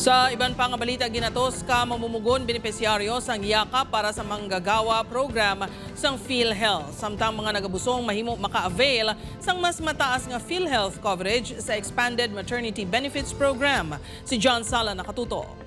Sa iban pang balita, ginatos ka mamumugon benepisyaryo sang yakap para sa manggagawa program sang PhilHealth. Samtang mga nagabusong mahimo maka-avail sang mas mataas nga PhilHealth coverage sa Expanded Maternity Benefits Program. Si John Sala nakatutok.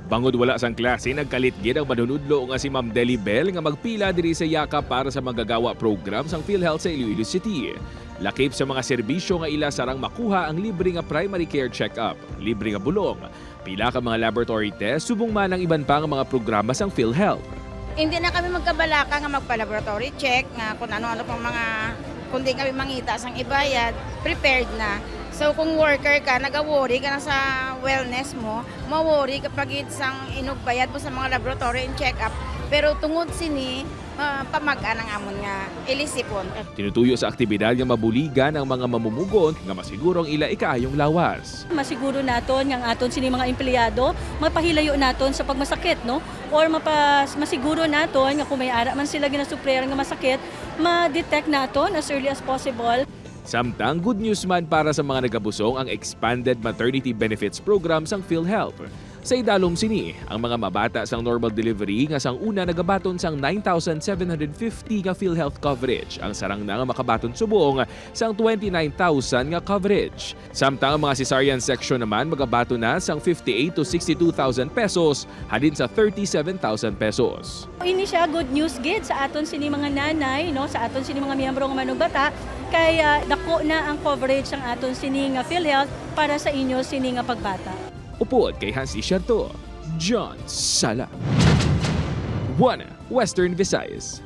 Bangod wala sang klase, nagkalitgid ang manunudlo nga si Ma'am Deli Bell nga magpila diri sa yakap para sa manggagawa program sang PhilHealth sa Iloilo City. Lakip sa mga serbisyo nga ila sarang makuha ang libre nga primary care check-up, libre nga bulong, pila ka mga laboratory test, subong man ang iban pa nga mga programa sang PhilHealth. Hindi na kami magkabalaka nga magpa-laboratory check nga kung ano-ano pang mga, kundi kami mangita sang ibayad, prepared na. So kung worker ka, nag-worry ka na sa wellness mo, ma-worry kapag isang inugbayad mo sa mga laboratory and check-up. Pero tungod sini, pamagaan ang amon nga ilisipon. Tinutuyo sa aktibidad nga mabuligan ang mga mamumugon nga masigurong ila ikaayong lawas. Masiguro naton nga aton sini mga empleyado mapahilayo naton sa pagmasakit, no? Or masiguro naton nga kung may ara man sila ginasupler nga masakit, ma-detect naton as early as possible. Samtang good news man para sa mga nagabusong ang Expanded Maternity Benefits Program sang PhilHealth. Sa idalom sini, ang mga mabata sang normal delivery nga sang una nagabaton sang 9,750 nga PhilHealth coverage. Ang sarang na nga makabaton subong sang 29,000 nga coverage. Samtang ang mga cesarean section naman magabaton na sang 58 to 62,000 pesos halin sa 37,000 pesos. Ini siya good news gid sa aton sini mga nanay, no? Sa aton sini mga miyembro nga manugbata kaya dako na ang coverage ang aton sini nga PhilHealth para sa inyo sini nga pagbata. Upod kay Hans Isharto, John Sala. One Western Visayas.